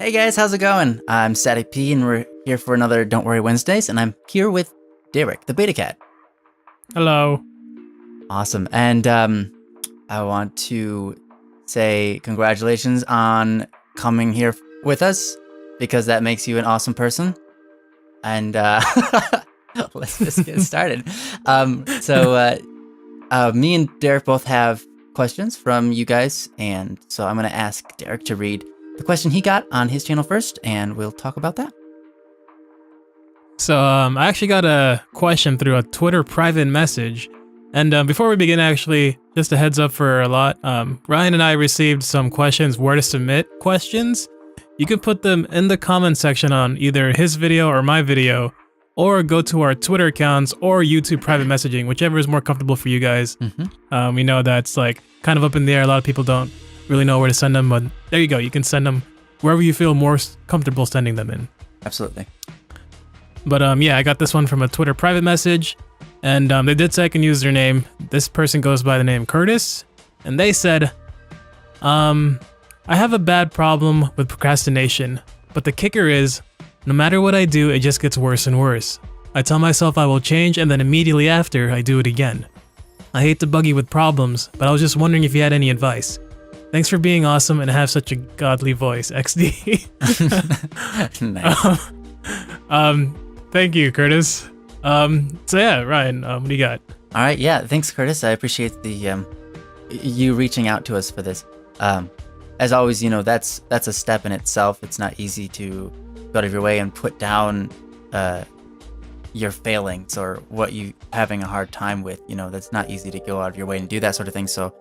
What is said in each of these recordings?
Hey guys, how's it going? I'm Static P, and we're here for another Don't Worry Wednesdays, and I'm here with Derek, the Beta Cat. Hello. Awesome, and I want to say congratulations on coming here with us, because that makes you an awesome person. And let's just get started. Me and Derek both have questions from you guys, and so I'm going to ask Derek to read the question he got on his channel first, and we'll talk about that. So I actually got a question through a Twitter private message. And before we begin, actually, just a heads up for a lot. Ryan and I received some questions where to submit questions. You can put them in the comment section on either his video or my video, or go to our Twitter accounts or YouTube private messaging, whichever is more comfortable for you guys. We know that's like kind of up in the air. A lot of people don't really know where to send them, but there you go. You can send them wherever you feel more comfortable sending them in. Absolutely. But yeah, I got this one from a Twitter private message, and they did say I can use their name. This person goes by the name Curtis, and they said, I have a bad problem with procrastination, but the kicker is, no matter what I do, it just gets worse and worse. I tell myself I will change, and then immediately after, I do it again. I hate to bug you with problems, but I was just wondering if you had any advice. Thanks for being awesome and have such a godly voice, XD. Nice. Thank you, Curtis. So yeah, Ryan, what do you got? All right, yeah, thanks, Curtis. I appreciate the you reaching out to us for this. As always, you know, that's a step in itself. It's not easy to go out of your way and put down your failings or what you having a hard time with. You know, that's not easy to go out of your way and do that sort of thing. So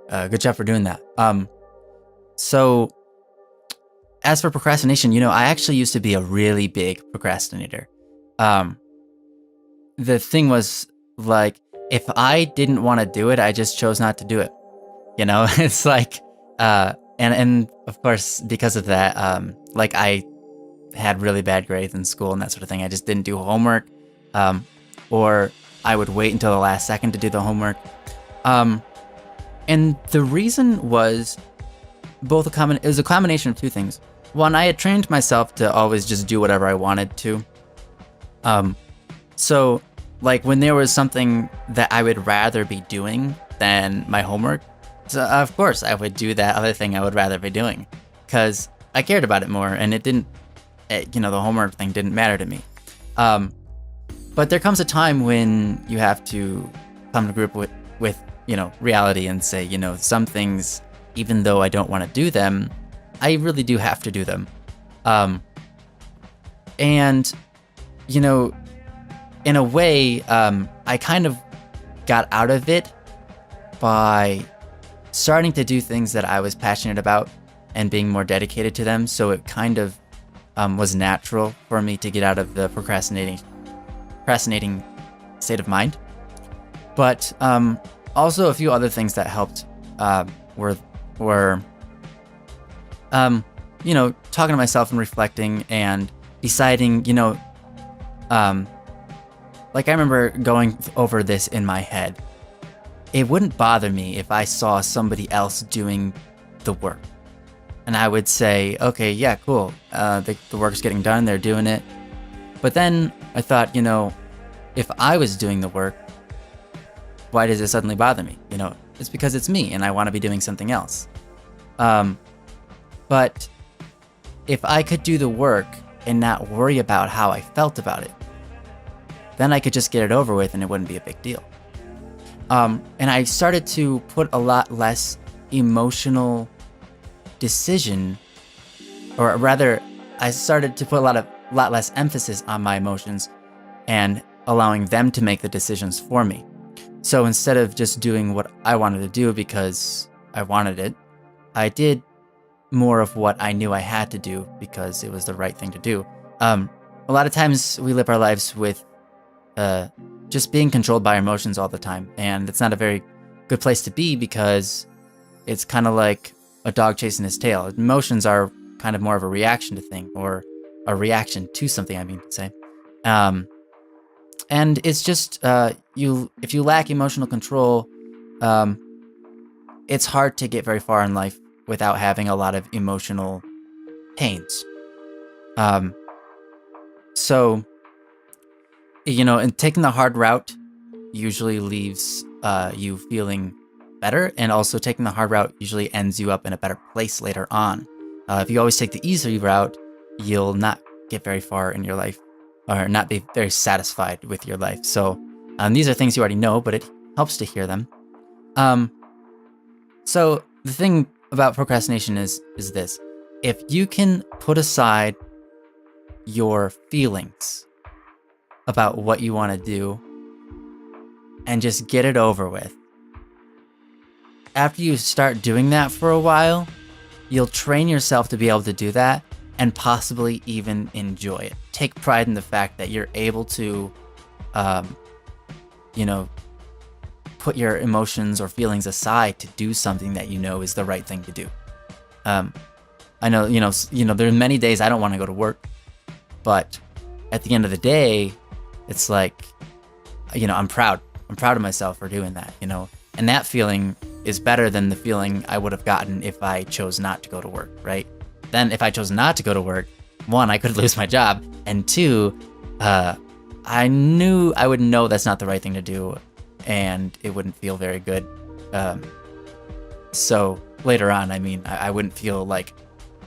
good job for doing that. So as for procrastination, you know, I actually used to be a really big procrastinator. The thing was, like, if I didn't want to do it, I just chose not to do it. You know, it's like, and of course, because of that, like, I had really bad grades in school and that sort of thing. I just didn't do homework, or I would wait until the last second to do the homework. And the reason was it was a combination of two things. One, I had trained myself to always just do whatever I wanted to. So, like, when there was something that I would rather be doing than my homework, so of course I would do that other thing I would rather be doing, because I cared about it more, and the homework thing didn't matter to me. But there comes a time when you have to come to grip with reality and say, you know, some things, even though I don't want to do them, I really do have to do them. And, you know, in a way, I kind of got out of it by starting to do things that I was passionate about and being more dedicated to them. So it kind of was natural for me to get out of the procrastinating state of mind. But also a few other things that helped were talking to myself and reflecting and deciding, like, I remember going over this in my head. It wouldn't bother me if I saw somebody else doing the work. And I would say, okay, yeah, cool. The work's getting done. They're doing it. But then I thought, you know, if I was doing the work, why does it suddenly bother me? You know, it's because it's me and I want to be doing something else. But if I could do the work and not worry about how I felt about it, then I could just get it over with and it wouldn't be a big deal. And I started to put a lot less emotional decision, or rather, I started to put a lot less emphasis on my emotions and allowing them to make the decisions for me. So instead of just doing what I wanted to do because I wanted it, I did more of what I knew I had to do because it was the right thing to do. A lot of times we live our lives with just being controlled by our emotions all the time, and it's not a very good place to be because it's kind of like a dog chasing his tail. Emotions are kind of more of a reaction to thing, or a reaction to something, I mean to say. And it's just, if you lack emotional control, it's hard to get very far in life without having a lot of emotional pains. Um, so, and taking the hard route usually leaves you feeling better, and also taking the hard route usually ends you up in a better place later on. If you always take the easy route, you'll not get very far in your life, or not be very satisfied with your life. So these are things you already know, but it helps to hear them. So the thing about procrastination is this: if you can put aside your feelings about what you want to do and just get it over with, after you start doing that for a while, you'll train yourself to be able to do that and possibly even enjoy it. Take pride in the fact that you're able to, put your emotions or feelings aside to do something that you know is the right thing to do. I know, there are many days I don't want to go to work, but at the end of the day, it's like, I'm proud. I'm proud of myself for doing that, and that feeling is better than the feeling I would have gotten if I chose not to go to work, right? Then if I chose not to go to work, one, I could lose my job, and two, I knew I would know that's not the right thing to do, and it wouldn't feel very good. So later on, I wouldn't feel like,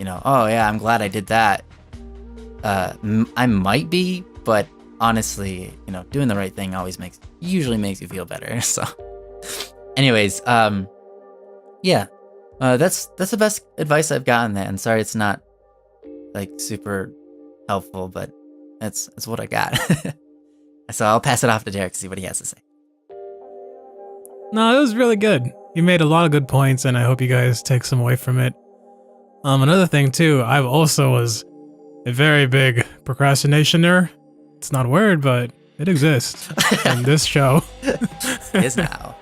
oh yeah, I'm glad I did that. I might be, but honestly, doing the right thing usually makes you feel better. So anyways, yeah, that's the best advice I've gotten there. And sorry, it's not like super helpful, but that's what I got. So I'll pass it off to Derek to see what he has to say. No, it was really good. You made a lot of good points, and I hope you guys take some away from it. Another thing too, I also was a very big procrastinationer. It's not a word, but it exists in this show. It is now.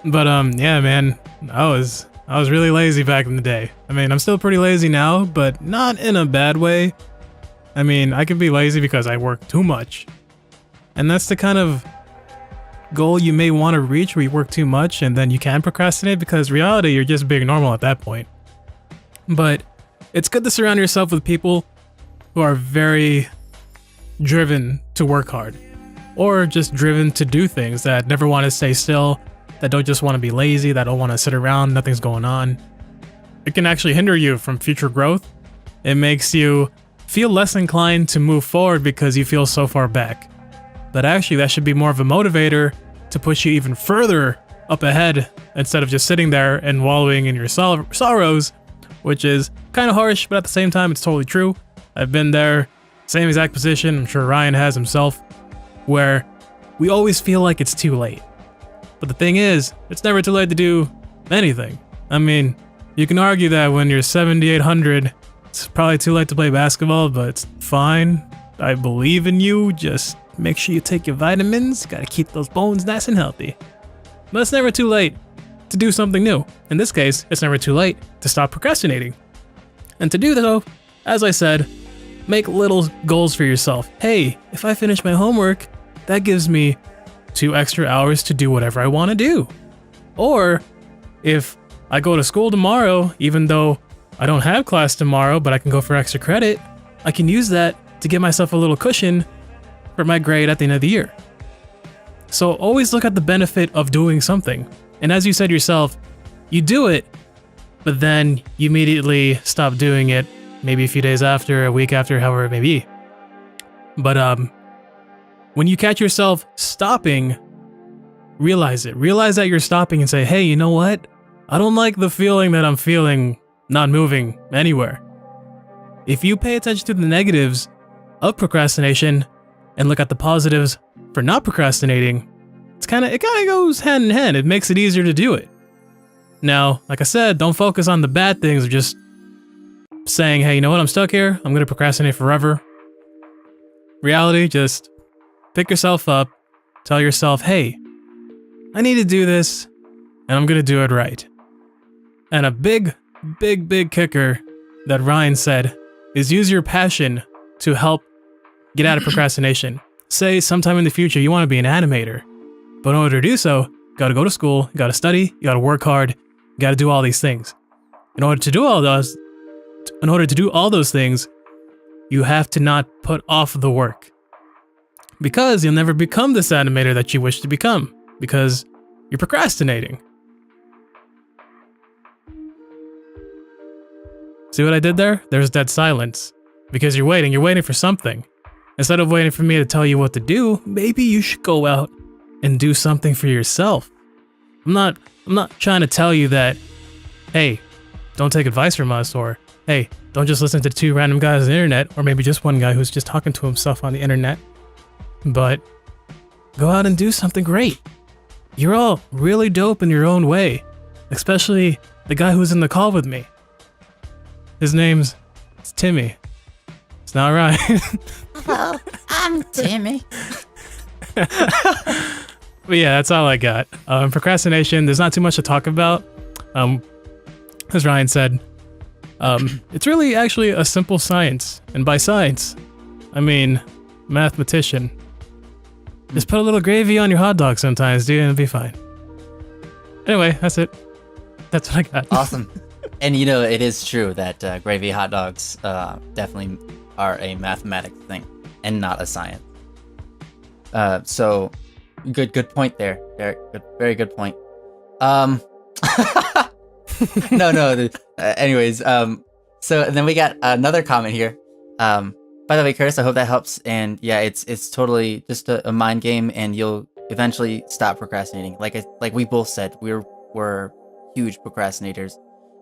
But yeah, man, I was really lazy back in the day. I'm still pretty lazy now, but not in a bad way. I can be lazy because I work too much. And that's the kind of goal you may want to reach, where you work too much and then you can procrastinate, because reality, you're just being normal at that point. But it's good to surround yourself with people who are very driven to work hard, or just driven to do things, that never want to stay still, that don't just want to be lazy, that don't want to sit around, nothing's going on. It can actually hinder you from future growth. It makes you feel less inclined to move forward because you feel so far back. But actually, that should be more of a motivator to push you even further up ahead, instead of just sitting there and wallowing in your sorrows, which is kind of harsh, but at the same time, it's totally true. I've been there, same exact position, I'm sure Ryan has himself, where we always feel like it's too late. But the thing is, it's never too late to do anything. You can argue that when you're 7,800, it's probably too late to play basketball, but it's fine. I believe in you. Just make sure you take your vitamins. Gotta keep those bones nice and healthy. But it's never too late to do something new. In this case, it's never too late to stop procrastinating. And to do so, as I said, make little goals for yourself. Hey, if I finish my homework, that gives me 2 extra hours to do whatever I want to do. Or if I go to school tomorrow, even though I don't have class tomorrow, but I can go for extra credit, I can use that to give myself a little cushion for my grade at the end of the year. So always look at the benefit of doing something. And as you said yourself, you do it, but then you immediately stop doing it, maybe a few days after, a week after, however it may be. But when you catch yourself stopping, realize it. Realize that you're stopping and say, hey, you know what? I don't like the feeling that I'm feeling not moving anywhere. If you pay attention to the negatives of procrastination and look at the positives for not procrastinating, it kind of goes hand in hand. It makes it easier to do it. Now, like I said, don't focus on the bad things of just saying, hey, you know what? I'm stuck here. I'm going to procrastinate forever. Reality, just pick yourself up, tell yourself, hey, I need to do this, and I'm going to do it right. And a big kicker that Ryan said is use your passion to help get out of procrastination. Say sometime in the future you want to be an animator, but in order to do so, you got to go to school, you got to study, you got to work hard, you got to do all these things. In order to do all those things, you have to not put off the work. Because you'll never become this animator that you wish to become. Because you're procrastinating. See what I did there? There's dead silence. Because you're waiting for something. Instead of waiting for me to tell you what to do, maybe you should go out and do something for yourself. I'm not trying to tell you that, hey, don't take advice from us, or hey, don't just listen to two random guys on the internet, or maybe just one guy who's just talking to himself on the internet. But go out and do something great. You're all really dope in your own way, especially the guy who's in the call with me. His name's Timmy. It's not right. Hello, I'm Timmy. But yeah, that's all I got. Procrastination, there's not too much to talk about. As Ryan said, it's really actually a simple science. And by science, I mean mathematician. Just put a little gravy on your hot dog sometimes, dude, and it'll be fine. Anyway, that's it. That's what I got. Awesome. And you know, it is true that gravy hot dogs definitely are a mathematics thing and not a science. So good point there, Derek. Very good point. No. Anyways, so then we got another comment here. By the way, Curtis, I hope that helps. And yeah, it's totally just a mind game, and you'll eventually stop procrastinating. Like we both said, we're huge procrastinators.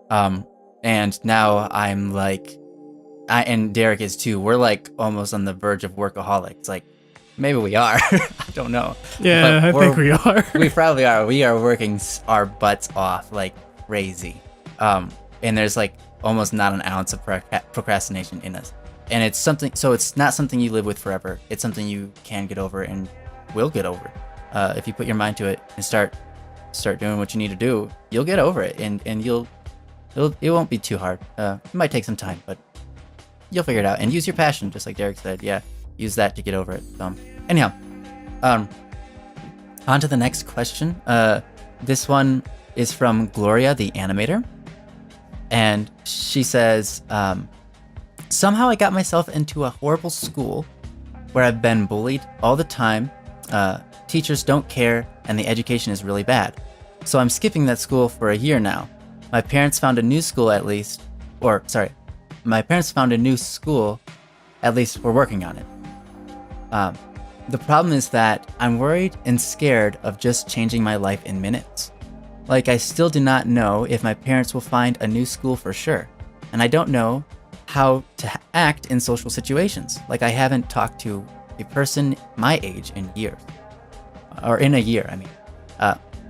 And now I'm like, and Derek is too. We're like almost on the verge of workaholics. Like maybe we are. I don't know. Yeah, I think we are. We probably are. We are working our butts off like crazy. And there's like almost not an ounce of procrastination in us. And it's something. So it's not something you live with forever. It's something you can get over and will get over. If you put your mind to it and start doing what you need to do, you'll get over it, and it won't be too hard. It might take some time, but you'll figure it out. And use your passion, just like Derek said. Yeah, use that to get over it. Anyhow, on to the next question. This one is from Gloria, the animator, and she says, somehow I got myself into a horrible school where I've been bullied all the time. Teachers don't care, and the education is really bad. So I'm skipping that school for a year now. My parents found a new school at least, we're working on it. The problem is that I'm worried and scared of just changing my life in minutes. Like, I still do not know if my parents will find a new school for sure, and I don't know how to act in social situations. Like, I haven't talked to a person my age in years. Or in a year, I mean.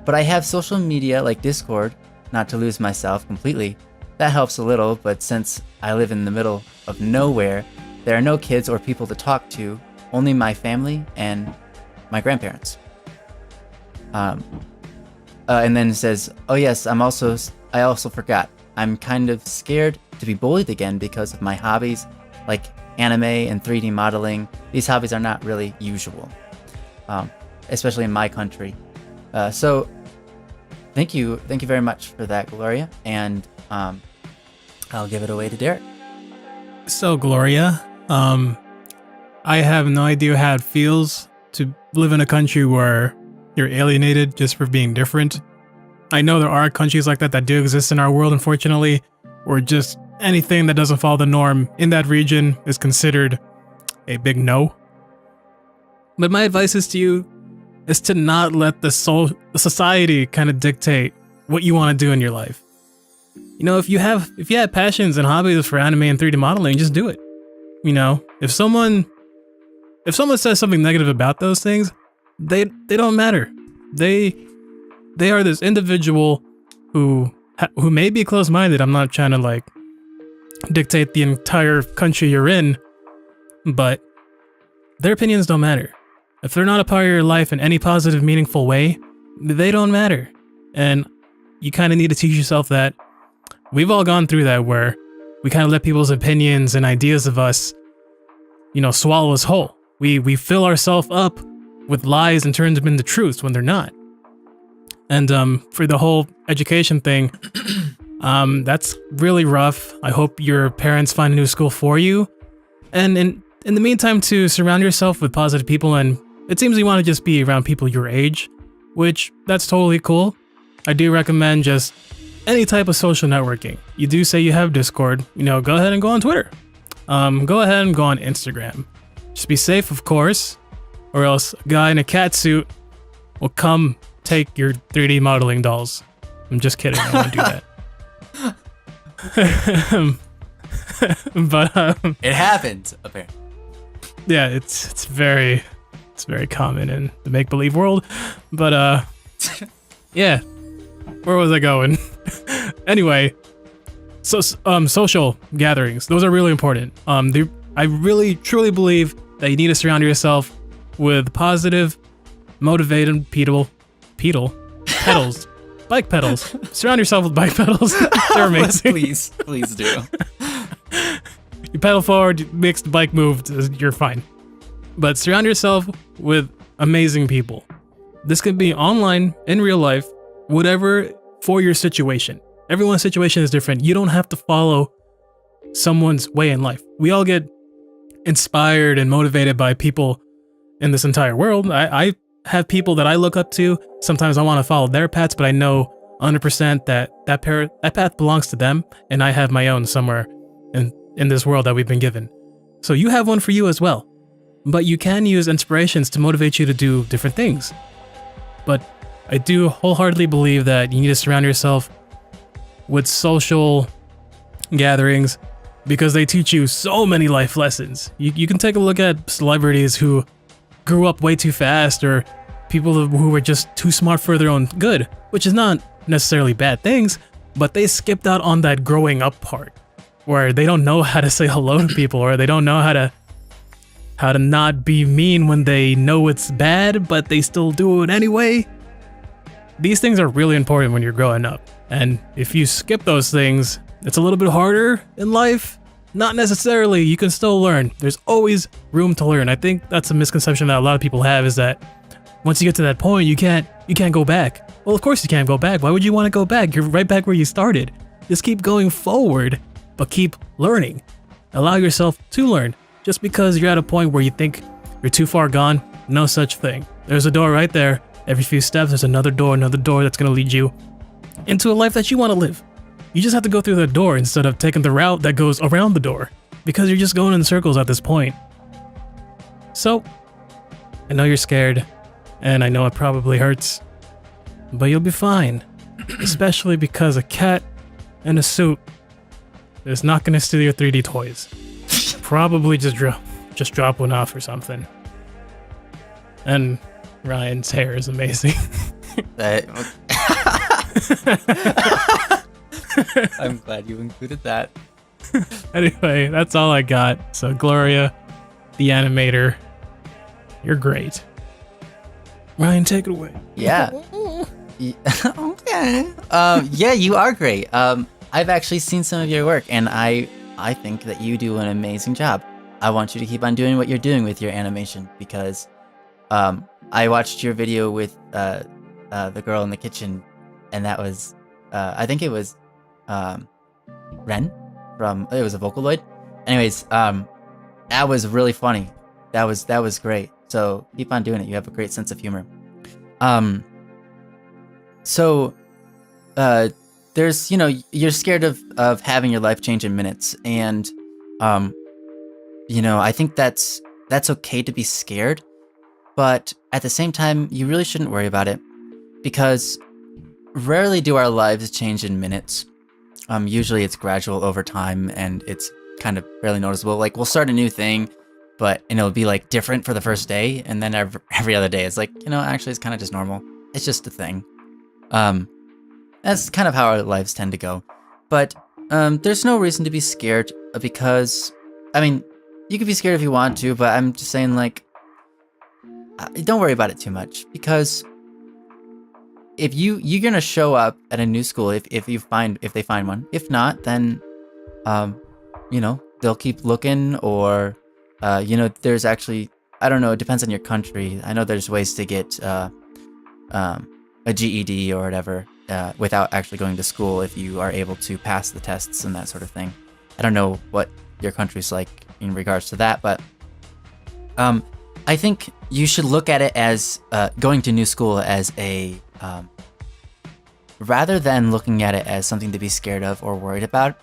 But I have social media like Discord, not to lose myself completely. That helps a little, but since I live in the middle of nowhere, there are no kids or people to talk to, only my family and my grandparents. And then it says, oh yes, I also forgot. I'm kind of scared to be bullied again because of my hobbies, like anime and 3D modeling. These hobbies are not really usual, especially in my country. So thank you very much for that, Gloria. And I'll give it away to Derek. So Gloria, I have no idea how it feels to live in a country where you're alienated just for being different. I know there are countries like that do exist in our world, unfortunately, where just anything that doesn't follow the norm in that region is considered a big no. But my advice is to you is to not let the society kind of dictate what you want to do in your life. You know, if you have passions and hobbies for anime and 3D modeling, just do it. You know, if someone says something negative about those things, they don't matter. They are this individual who may be close-minded. I'm not trying to like dictate the entire country you're in, but their opinions don't matter. If they're not a part of your life in any positive, meaningful way, they don't matter. And you kind of need to teach yourself that. We've all gone through that, where we kind of let people's opinions and ideas of us, you know, swallow us whole. We fill ourselves up with lies and turn them into truths when they're not. And for the whole education thing, that's really rough. I hope your parents find a new school for you. And in the meantime, to surround yourself with positive people, and it seems you want to just be around people your age, which that's totally cool. I do recommend just any type of social networking. You do say you have Discord, go ahead and go on Twitter. Go ahead and go on Instagram. Just be safe, of course, or else a guy in a cat suit will come take your 3D modeling dolls. I'm just kidding. I won't do that. But it happens, apparently. Yeah, it's very common in the make-believe world. But yeah, where was I going? Anyway, so social gatherings, those are really important. I really truly believe that you need to surround yourself with positive, motivated pedals, bike pedals. Surround yourself with bike pedals. They're amazing. Please do. You pedal forward, makes the bike move, you're fine. But surround yourself with amazing people. This could be online, in real life, whatever for your situation. Everyone's situation is different. You don't have to follow someone's way in life. We all get inspired and motivated by people in this entire world. I have people that I look up to. Sometimes I want to follow their paths, but I know 100% that path belongs to them, and I have my own somewhere in this world that we've been given. So you have one for you as well. But you can use inspirations to motivate you to do different things. But I do wholeheartedly believe that you need to surround yourself with social gatherings because they teach you so many life lessons. You can take a look at celebrities who grew up way too fast, or people who were just too smart for their own good, which is not necessarily bad things, but they skipped out on that growing up part where they don't know how to say hello to people, or they don't know how to not be mean when they know it's bad, but they still do it anyway. These things are really important when you're growing up. And if you skip those things, it's a little bit harder in life. Not necessarily, you can still learn. There's always room to learn. I think that's a misconception that a lot of people have, is that once you get to that point, you can't go back. Well, of course you can't go back. Why would you want to go back? You're right back where you started. Just keep going forward, but keep learning. Allow yourself to learn. Just because you're at a point where you think you're too far gone, no such thing. There's a door right there. Every few steps, there's another door that's going to lead you into a life that you want to live. You just have to go through the door instead of taking the route that goes around the door, because you're just going in circles at this point. So, I know you're scared, and I know it probably hurts, but you'll be fine. Especially because a cat in a suit is not going to steal your 3D toys. Probably just drop one off or something. And Ryan's hair is amazing. I'm glad you included that. Anyway, that's all I got. So Gloria, the animator, you're great. Ryan, take it away. Yeah. Okay. Yeah, you are great. I've actually seen some of your work, and I think that you do an amazing job. I want you to keep on doing what you're doing with your animation, because I watched your video with the girl in the kitchen, and that was I think it was Ren from, it was a Vocaloid. Anyways, that was really funny. That was great. So keep on doing it. You have a great sense of humor. So there's, you're scared of having your life change in minutes, and I think that's okay to be scared, but at the same time, you really shouldn't worry about it, because rarely do our lives change in minutes. Usually it's gradual over time, and it's kind of barely noticeable. Like, we'll start a new thing, and it'll be like different for the first day, and then every other day it's like, actually it's kind of just normal. It's just a thing. That's kind of how our lives tend to go. But there's no reason to be scared, because, you can be scared if you want to, but I'm just saying, like, don't worry about it too much, because if you're gonna show up at a new school if they find one. If not, then they'll keep looking, or there's actually, I don't know, it depends on your country. I know there's ways to get a GED or whatever without actually going to school, if you are able to pass the tests and that sort of thing. I don't know what your country's like, in regards to that. But I think you should look at it as going to new school as a rather than looking at it as something to be scared of or worried about.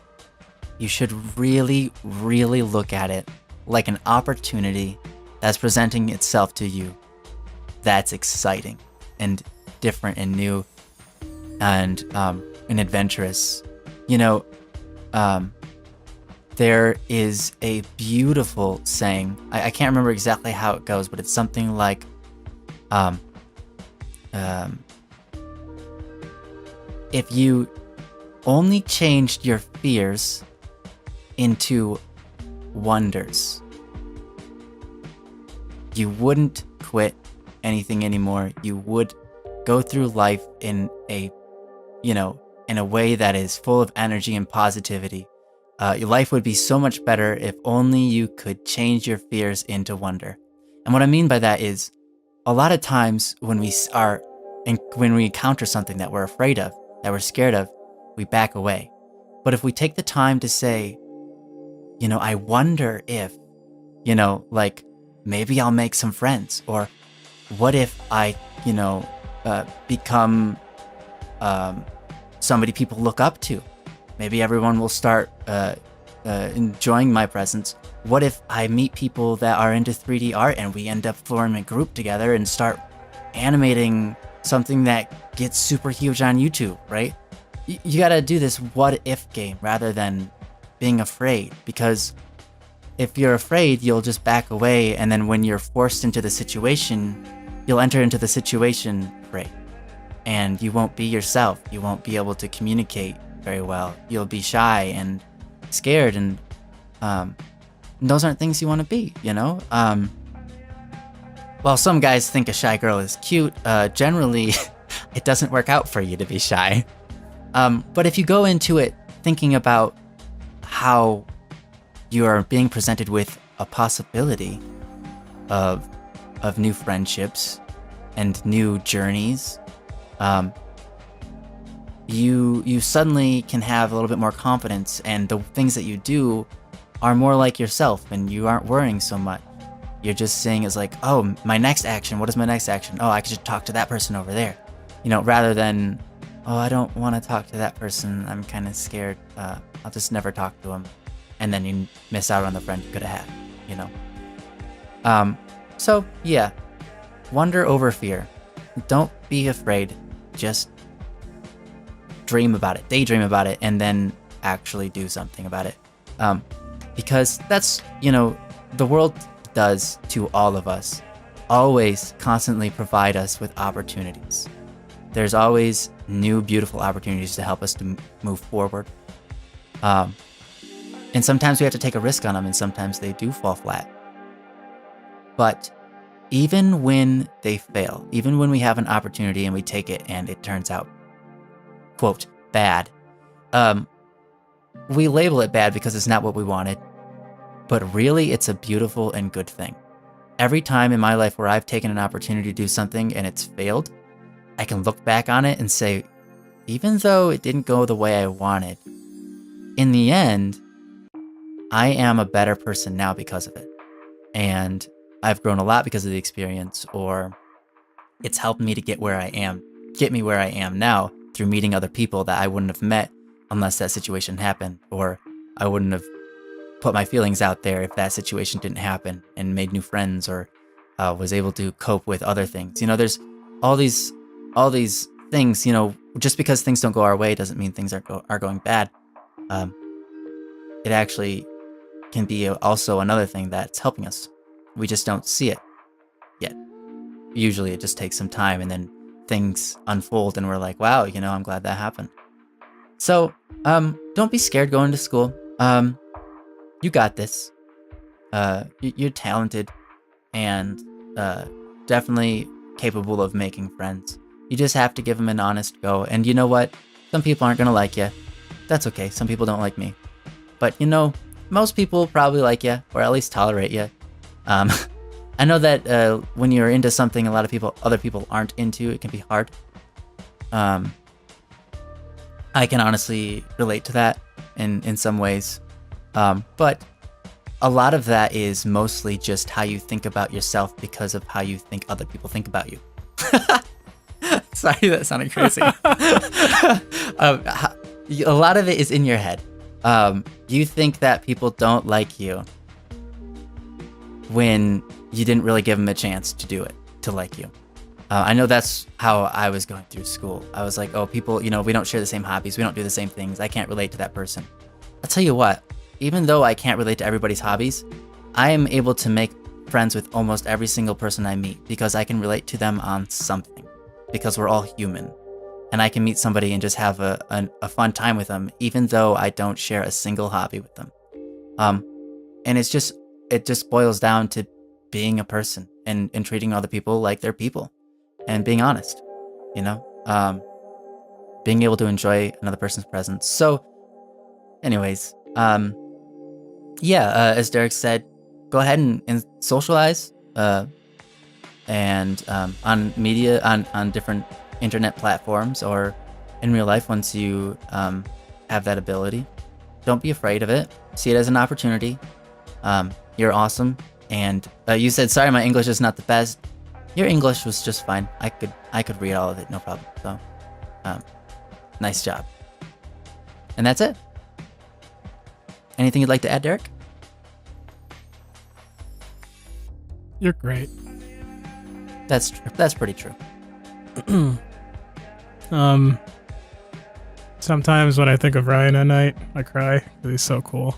You should really, really look at it like an opportunity that's presenting itself to you that's exciting and different and new and adventurous. You know, there is a beautiful saying. I can't remember exactly how it goes, but it's something like, if you only changed your fears into wonders, you wouldn't quit anything anymore. You would go through life in a way that is full of energy and positivity. Your life would be so much better if only you could change your fears into wonder. And what I mean by that is, a lot of times when we encounter something that we're afraid of, that we're scared of, we back away. But if we take the time to say, I wonder if, like, maybe I'll make some friends, or what if I, become somebody people look up to? Maybe everyone will start enjoying my presence. What if I meet people that are into 3D art and we end up forming a group together and start animating something that gets super huge on YouTube, right? You gotta do this what if game rather than being afraid, because if you're afraid, you'll just back away, and then when you're forced into the situation, you'll enter into the situation afraid, and you won't be yourself. You won't be able to communicate very well. You'll be shy and scared, and those aren't things you want to be, While some guys think a shy girl is cute, generally it doesn't work out for you to be shy. But if you go into it thinking about how you are being presented with a possibility of new friendships and new journeys, you suddenly can have a little bit more confidence, and the things that you do are more like yourself, and you aren't worrying so much. You're just saying it's like, oh, my next action, what is my next action? Oh, I could just talk to that person over there. Rather than, oh, I don't want to talk to that person, I'm kind of scared, I'll just never talk to him. And then you miss out on the friend you could have had, So, yeah, wonder over fear. Don't be afraid, just dream about it, daydream about it, and then actually do something about it. Because that's, the world does to all of us, always constantly provide us with opportunities. There's always new, beautiful opportunities to help us to move forward. And sometimes we have to take a risk on them, and sometimes they do fall flat. But even when they fail, even when we have an opportunity and we take it and it turns out, quote, bad, we label it bad because it's not what we wanted. But really, it's a beautiful and good thing. Every time in my life where I've taken an opportunity to do something and it's failed, I can look back on it and say, even though it didn't go the way I wanted, in the end, I am a better person now because of it. And I've grown a lot because of the experience, or it's helped me to get me where I am now through meeting other people that I wouldn't have met unless that situation happened, or I wouldn't have put my feelings out there if that situation didn't happen, and made new friends, or was able to cope with other things. There's all these things, just because things don't go our way doesn't mean things are going bad. It actually can be also another thing that's helping us. We just don't see it yet. Usually it just takes some time, and then things unfold and we're like, wow, I'm glad that happened. So, don't be scared going to school. You got this. You're talented and definitely capable of making friends. You just have to give them an honest go. And you know what? Some people aren't going to like you. That's okay. Some people don't like me. But, most people probably like you, or at least tolerate you. I know that when you're into something other people aren't into, it can be hard. I can honestly relate to that in some ways. But a lot of that is mostly just how you think about yourself because of how you think other people think about you. Sorry, that sounded crazy. A lot of it is in your head. You think that people don't like you when you didn't really give them a chance to do it, to like you. I know that's how I was going through school. I was like, oh, people, you know, we don't share the same hobbies. We don't do the same things. I can't relate to that person. I'll tell you what, even though I can't relate to everybody's hobbies, I am able to make friends with almost every single person I meet because I can relate to them on something, because we're all human. And I can meet somebody and just have a fun time with them, even though I don't share a single hobby with them. And it just boils down to being a person and treating other people like they're people and being honest, you know, being able to enjoy another person's presence. So anyways, as Derek said, go ahead and socialize, and on media, on different internet platforms or in real life once you have that ability. Don't be afraid of it. See it as an opportunity. You're awesome. And you said, sorry, my English is not the best. Your English was just fine. I could read all of it, no problem. So, nice job. And that's it. Anything you'd like to add, Derek? You're great. That's true. That's pretty true. Sometimes when I think of Ryan at night, I cry because he's so cool.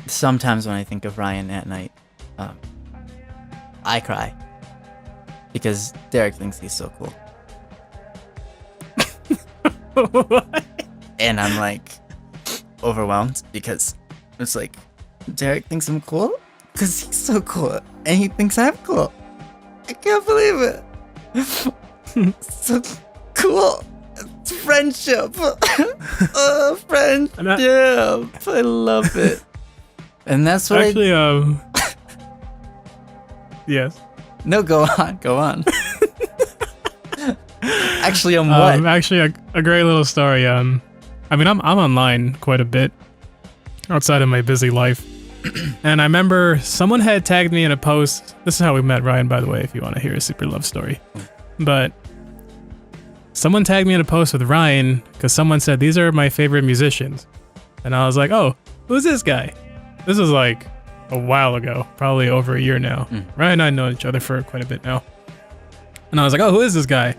Sometimes when I think of Ryan at night, I cry because Derek thinks he's so cool. What? And I'm like overwhelmed because it's like, Derek thinks I'm cool because he's so cool and he thinks I'm cool. I can't believe it. So cool. It's friendship. Friendship. I love it. And that's what actually, yes. No, go on. Actually, on what? Actually, a great little story. I mean, I'm online quite a bit outside of my busy life. And I remember someone had tagged me in a post. This is how we met Ryan, by the way, if you want to hear a super love story. But someone tagged me in a post with Ryan because someone said, these are my favorite musicians. And I was like, oh, who's this guy? This was like a while ago, probably over a year now. Ryan and I know each other for quite a bit now. And I was like, oh, who is this guy?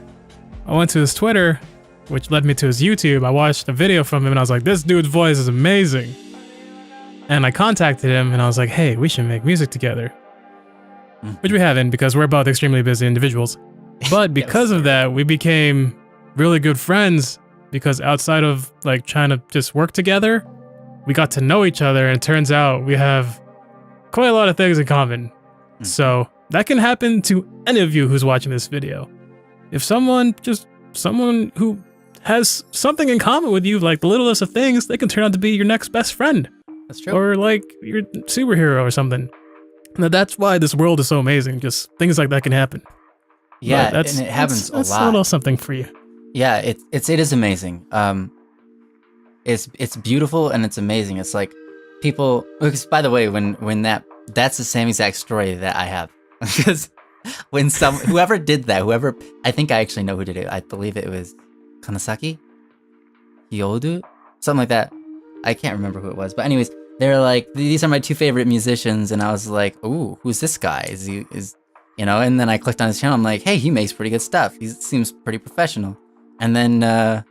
I went to his Twitter, which led me to his YouTube. I watched a video from him and I was like, this dude's voice is amazing. And I contacted him and I was like, hey, we should make music together. Which we haven't because we're both extremely busy individuals. But because of that, we became really good friends because outside of like trying to just work together, we got to know each other and it turns out we have quite a lot of things in common. So that can happen to any of you who's watching this video. If someone who has something in common with you, like the littlest of things, they can turn out to be your next best friend. That's true. Or like your superhero or something. And that's why this world is so amazing. Just things like that can happen. Yeah, and it happens a lot. That's a little something for you. Yeah, it is amazing. It's beautiful and it's amazing. It's like people. Because by the way, when that's the same exact story that I have. Because when whoever did that, I think I actually know who did it. I believe it was Kanasaki, Yodu, something like that. I can't remember who it was, but anyways, they're like, these are my two favorite musicians, and I was like, ooh, who's this guy? And then I clicked on his channel. I'm like, hey, he makes pretty good stuff. He seems pretty professional. And then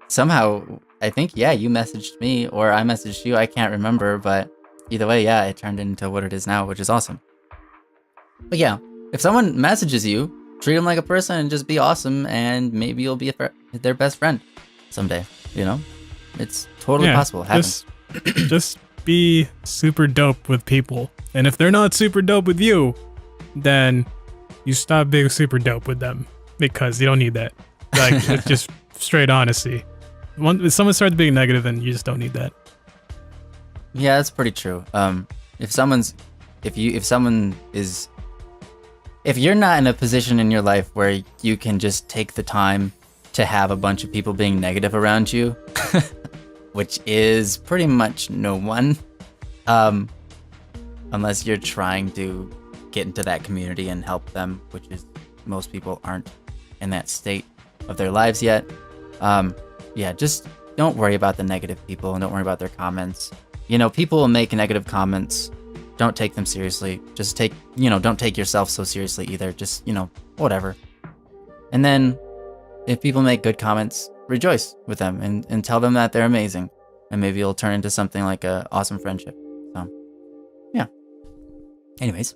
somehow, I think, you messaged me or I messaged you. I can't remember, but either way, it turned into what it is now, which is awesome. But yeah, if someone messages you, treat them like a person and just be awesome, and maybe you'll be their best friend someday. You know, it's totally possible. It happens. Just be super dope with people, and if they're not super dope with you, then you stop being super dope with them because you don't need that. Like it's just straight honesty. If someone starts being negative, then you just don't need that. Yeah, that's pretty true. If you're not in a position in your life where you can just take the time to have a bunch of people being negative around you, which is pretty much no one, unless you're trying to get into that community and help them, which is most people aren't in that state of their lives yet. Yeah, just don't worry about the negative people and don't worry about their comments. You know, people will make negative comments. Don't take them seriously. Just don't take yourself so seriously either. Just, whatever. And then if people make good comments, rejoice with them and tell them that they're amazing. And maybe it'll turn into something like a awesome friendship. So, yeah. Anyways,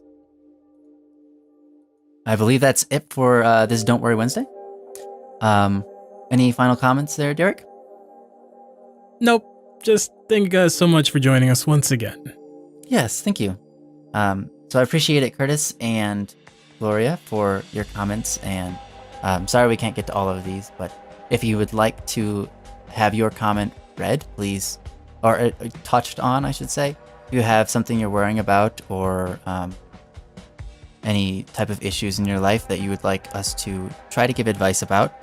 I believe that's it for this Don't Worry Wednesday. Any final comments there, Derek? Nope. Just thank you guys so much for joining us once again. Yes, thank you. So I appreciate it, Curtis and Gloria, for your comments. And sorry we can't get to all of these, but if you would like to have your comment read, please, or touched on, I should say, if you have something you're worrying about or any type of issues in your life that you would like us to try to give advice about,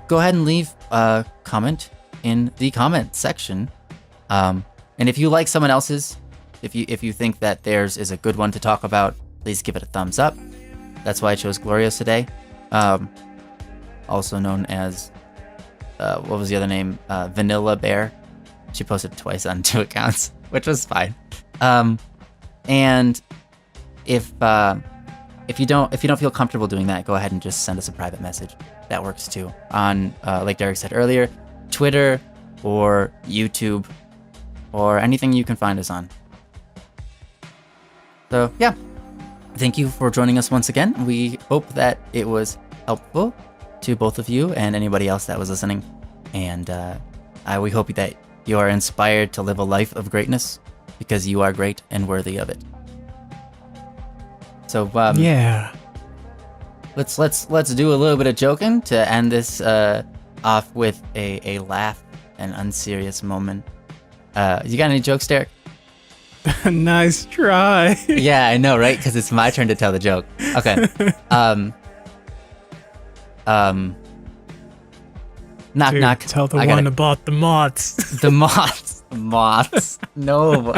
go ahead and leave a comment in the comment section. And if you like someone else's, if you think that theirs is a good one to talk about, please give it a thumbs up. That's why I chose Gloria's today. Also known as, what was the other name? Vanilla Bear. She posted twice on 2 accounts, which was fine. And if you don't feel comfortable doing that, go ahead and just send us a private message. That works too. On, like Derek said earlier, Twitter or YouTube or anything you can find us on. So yeah, thank you for joining us once again. We hope that it was helpful to both of you and anybody else that was listening. And we hope that you are inspired to live a life of greatness because you are great and worthy of it. So yeah, let's do a little bit of joking to end this off with a laugh and unserious moment. You got any jokes, Derek? Nice try. Yeah, I know, right? Because it's my turn to tell the joke. Okay. Knock, Dude, knock. Tell the one about the moths. The moths. Moths. No.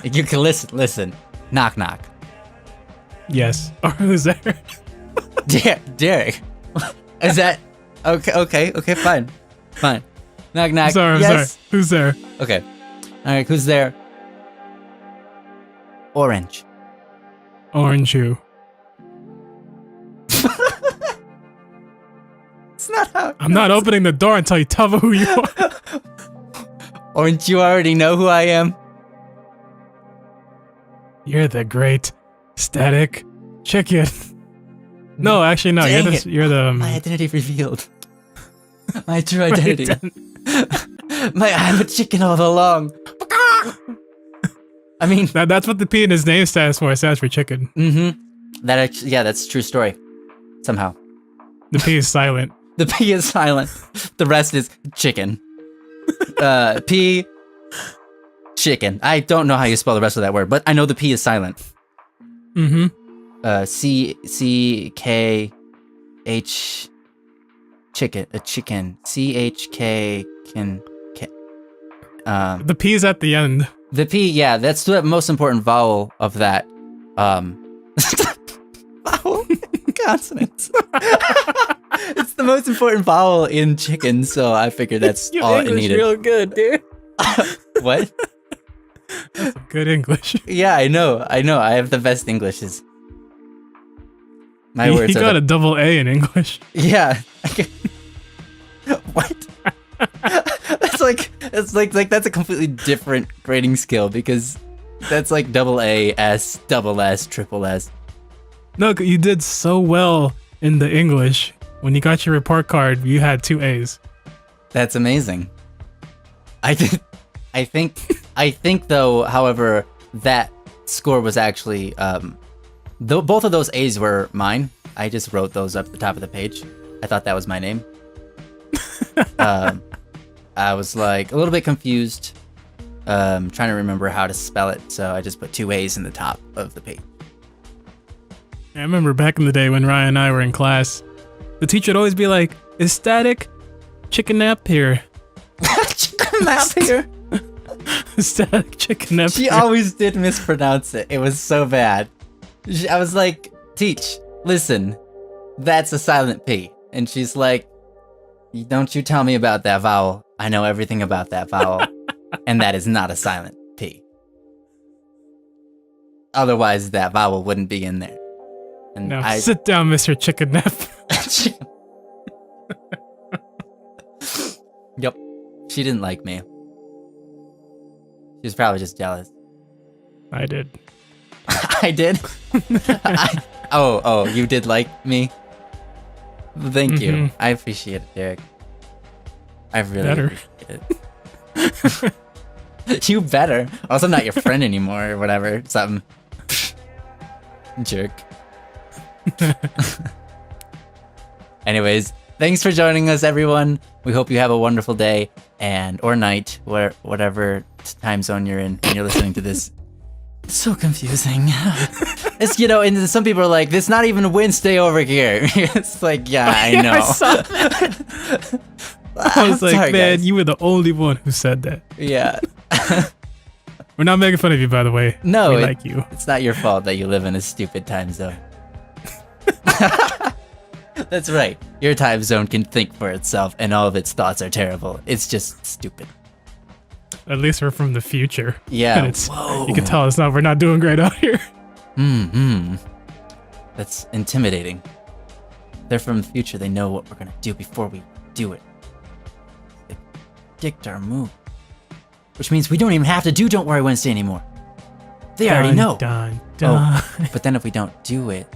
You can listen. Knock, knock. Yes. Or who's there? Derek. Is that okay? Okay, fine. Knock, knock. I'm sorry. Who's there? Okay. All right, who's there? Orange. Orange who? It's not how. I'm not opening the door until you tell me who you are. Orange, you already know who I am. You're the great static chicken. No, actually, no. Dang You're the. My identity revealed. My true identity. I'm a chicken all along. I mean, that's what the P in his name stands for. It stands for chicken. Mm-hmm. That's a true story. Somehow. The P is silent. The P is silent. The rest is chicken. P, chicken. I don't know how you spell the rest of that word, but I know the P is silent. Mm-hmm. C K H chicken. A chicken. CHK can. The P is at the end. The P, yeah, that's the most important vowel of that. Vowel? Consonants. It's the most important vowel in chicken, so I figured that's all it needed. Real good, dude. What? That's some good English. Yeah, I know. I have the best Englishes. My words You got a double A in English. Yeah. What? That's like that's a completely different grading scale because that's like double A, S, double S, triple S. No, you did so well in the English. When you got your report card, you had 2 A's. That's amazing. I think though, however, that score was actually both of those A's were mine. I just wrote those up at the top of the page. I thought that was my name. I was like a little bit confused, trying to remember how to spell it, so I just put 2 A's in the top of the page. I remember back in the day when Ryan and I were in class, the teacher would always be like, "Is static chicken nap here?" Chicken nap here? Static chicken F. She always did mispronounce it. It was so bad. I was like, Teach, listen, that's a silent P. And she's like, don't you tell me about that vowel. I know everything about that vowel. And that is not a silent P. Otherwise, that vowel wouldn't be in there. And Now sit down, Mr. Chicken F. Yep. She didn't like me. She was probably just jealous. I did. I did? Oh, you did like me? Thank you. I appreciate it, Derek. I really appreciate it. You better. Also, I'm not your friend anymore or whatever. Something. Jerk. Anyways, thanks for joining us, everyone. We hope you have a wonderful day or night, whatever time zone you're in when you're listening to this. It's so confusing. It's, and some people are like, it's not even Wednesday over here. It's like, yeah, I know. I saw that. I was like, sorry, man, guys. You were the only one who said that. Yeah. We're not making fun of you, by the way. No, we like you. It's not your fault that you live in a stupid time zone. That's right. Your time zone can think for itself, and all of its thoughts are terrible. It's just stupid. At least we're from the future. Yeah. And you can tell we're not doing great out here. That's intimidating. They're from the future. They know what we're gonna do before we do it. They predict our move. Which means we don't even have to do Don't Worry Wednesday anymore. They already know. Done. Oh, but then if we don't do it,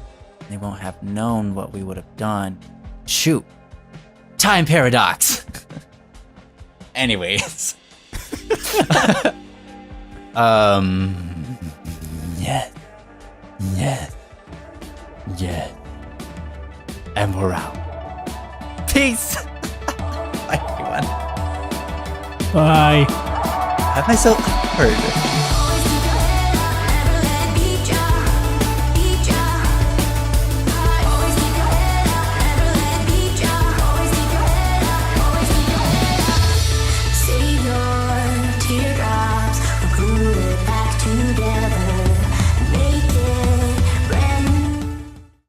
they won't have known what we would have done. Shoot. Time paradox. Anyways. Yeah. And we're out. Peace. Bye, everyone. Bye. I have myself heard.